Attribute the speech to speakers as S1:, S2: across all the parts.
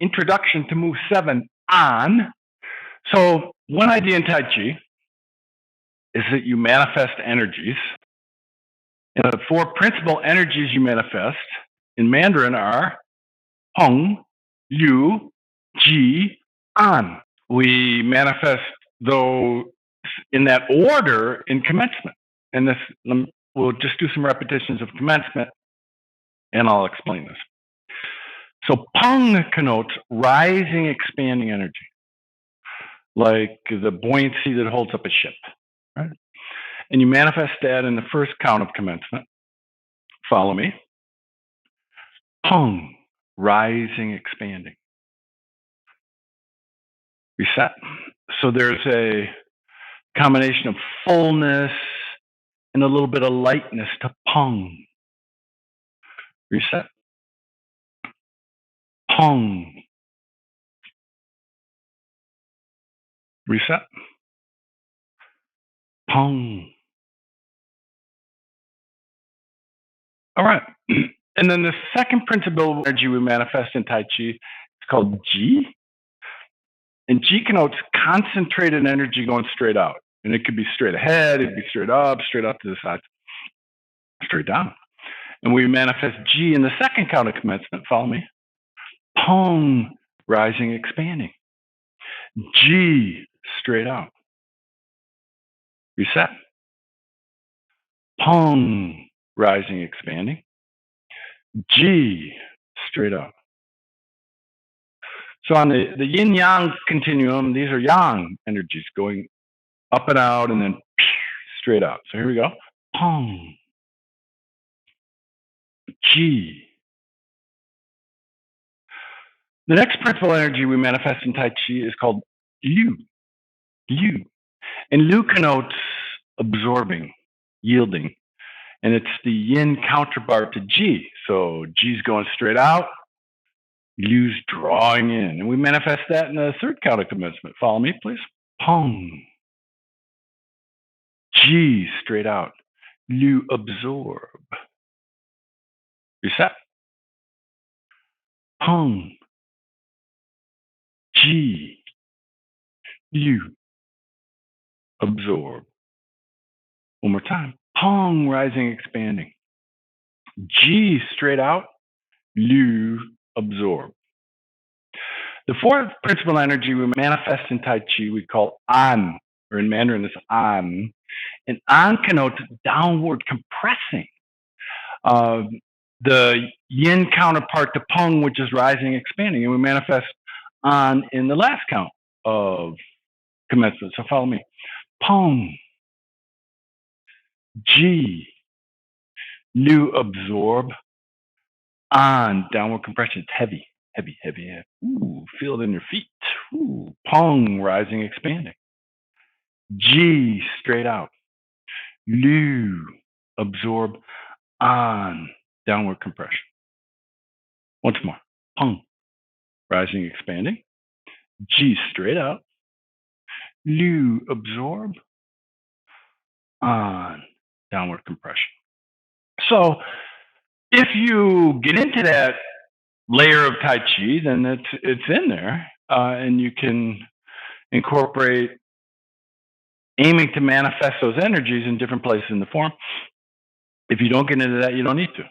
S1: introduction to move 7 on. So one idea in Tai Chi is that you manifest energies. And the 4 principal energies you manifest in Mandarin are Hong, Liu, Ji, An. We manifest those in that order in commencement. And this, we'll just do some repetitions of commencement, and I'll explain this. So Peng connotes rising, expanding energy, like the buoyancy that holds up a ship, right? And you manifest that in the first count of commencement. Follow me. Peng, rising, expanding. Reset. So there's a combination of fullness and a little bit of lightness to Peng. Reset. Peng. Reset. Peng. All right. And then the second principle of energy we manifest in Tai Chi is called Ji. And Ji connotes concentrated energy going straight out. And it could be straight ahead, it could be straight up to the side, straight down. And we manifest Ji in the second count of commencement. Follow me. Peng, rising, expanding. Ji, straight out. Reset. Peng, rising, expanding. Ji, straight up. So on the yin-yang continuum, these are yang energies going up and out and then straight out. So here we go. Peng. Ji. The next principal energy we manifest in Tai Chi is called Liu. Liu. And Liu connotes absorbing, yielding. And it's the yin counterpart to Ji. So Ji's going straight out, Liu's drawing in. And we manifest that in the third count of commencement. Follow me, please. Peng. Ji, straight out. Liu, absorb. Reset. Peng. Ji. Liu, absorb. One more time. Peng, rising, expanding. Ji, straight out. Liu, absorb. The fourth principal energy we manifest in Tai Chi we call An, or in Mandarin it's An. And An connotes downward compressing. The yin counterpart to Peng, which is rising, expanding. And we manifest An in the last count of commencement. So follow me. Peng. Ji. Liu, absorb. An, downward compression. It's heavy, heavy, heavy, heavy. Ooh, feel it in your feet. Ooh, Peng, rising, expanding. Ji, straight out. Liu, absorb. An, downward compression. Once more. Peng, rising, expanding. Ji, straight out. Liu, absorb. An, downward compression. So if you get into that layer of Tai Chi, then it's in there, and you can incorporate aiming to manifest those energies in different places in the form. If you don't get into that, you don't need to.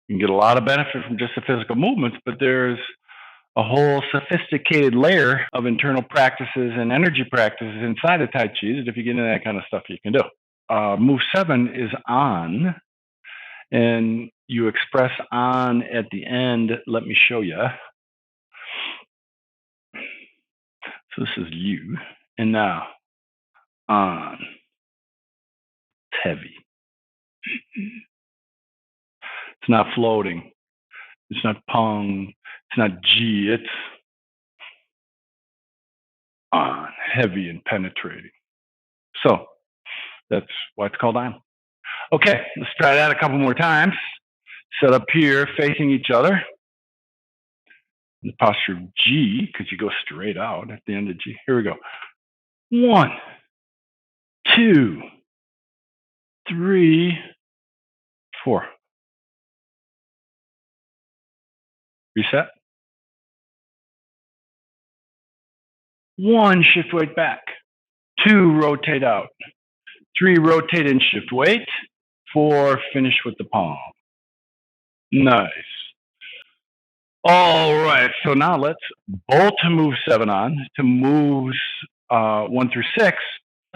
S1: You can get a lot of benefit from just the physical movements, but there's a whole sophisticated layer of internal practices and energy practices inside of Tai Chi that if you get into that kind of stuff, you can do. Move 7 is An, and you express An at the end. Let me show you. So this is Liu, and now An. It's heavy. It's not floating. It's not Peng. It's not Ji. It's An, heavy and penetrating. So that's why it's called An. Okay, let's try that a couple more times. Set up here, facing each other. In the posture of Ji, because you go straight out at the end of Ji. Here we go. 1, 2, 3, 4. Reset. 1, shift weight back. 2, rotate out. 3, rotate in, shift weight. 4, finish with the palm. Nice. All right, so now let's bolt move 7 on to moves 1 through 6.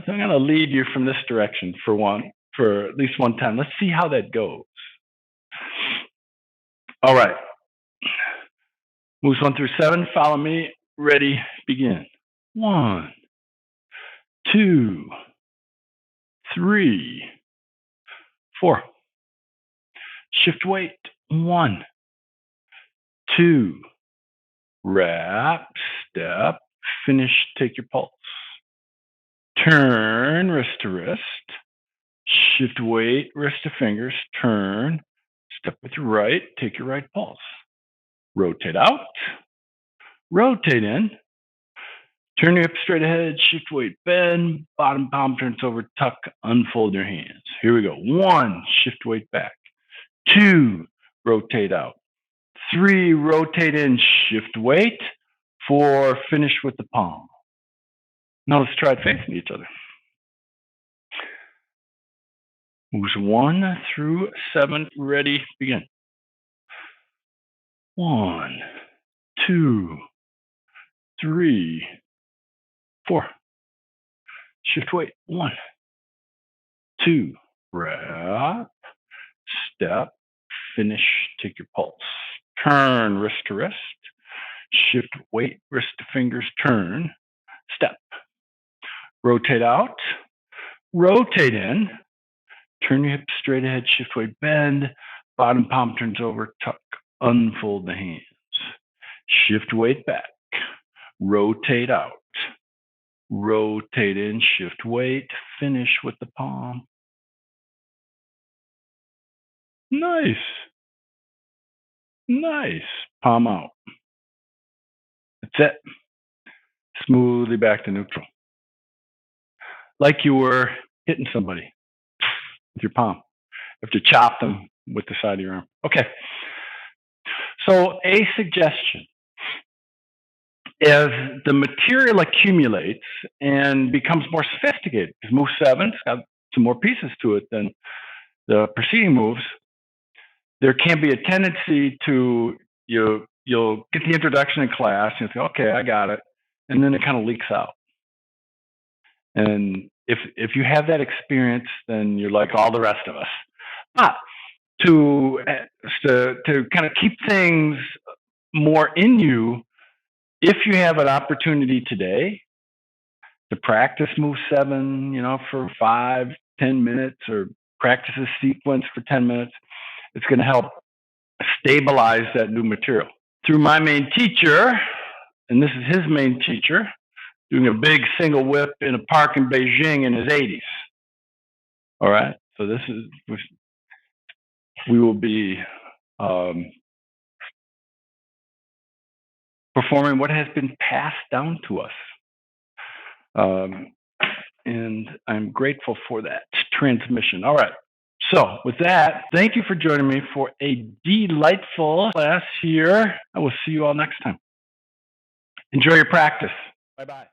S1: So I'm going to lead you from this direction for at least one time. Let's see how that goes. All right. Moves 1 through 7, follow me. Ready, begin. 1, 2, 3, 4. Shift weight. 1, 2. Wrap, step, finish, take your pulse. Turn, wrist to wrist. Shift weight, wrist to fingers, turn. Step with your right, take your right pulse. Rotate out. Rotate in. Turn your hips straight ahead, shift weight, bend. Bottom palm turns over, tuck, unfold your hands. Here we go. 1, shift weight back. 2, rotate out. 3, rotate in, shift weight. 4, finish with the palm. Now let's try it facing each other. Moves 1 through 7, ready, begin. 1, 2, 3, 4. Shift weight. 1, 2, wrap, step, finish, take your pulse. Turn, wrist to wrist. Shift weight, wrist to fingers, turn, step. Rotate out, rotate in. Turn your hips straight ahead, shift weight, bend. Bottom palm turns over, tuck, unfold the hands. Shift weight back, rotate out. Rotate in, shift weight, finish with the palm. Nice. Nice. Palm out. That's it. Smoothly back to neutral. Like you were hitting somebody with your palm. You have to chop them with the side of your arm. Okay. So a suggestion is the material accumulates and becomes more sophisticated. Because move 7's got some more pieces to it than the preceding moves. There can be a tendency to you'll get the introduction in class and you think, okay, I got it, and then it kind of leaks out. And if you have that experience, then you're like all the rest of us. But to kind of keep things more in you, if you have an opportunity today to practice move 7, for 5, 10 minutes, or practice a sequence for 10 minutes, it's going to help stabilize that new material. Through my main teacher, and this is his main teacher, doing a big single whip in a park in Beijing in his 80s. All right, so we will be performing what has been passed down to us. And I'm grateful for that transmission. All right. So with that, thank you for joining me for a delightful class here. I will see you all next time. Enjoy your practice. Bye-bye.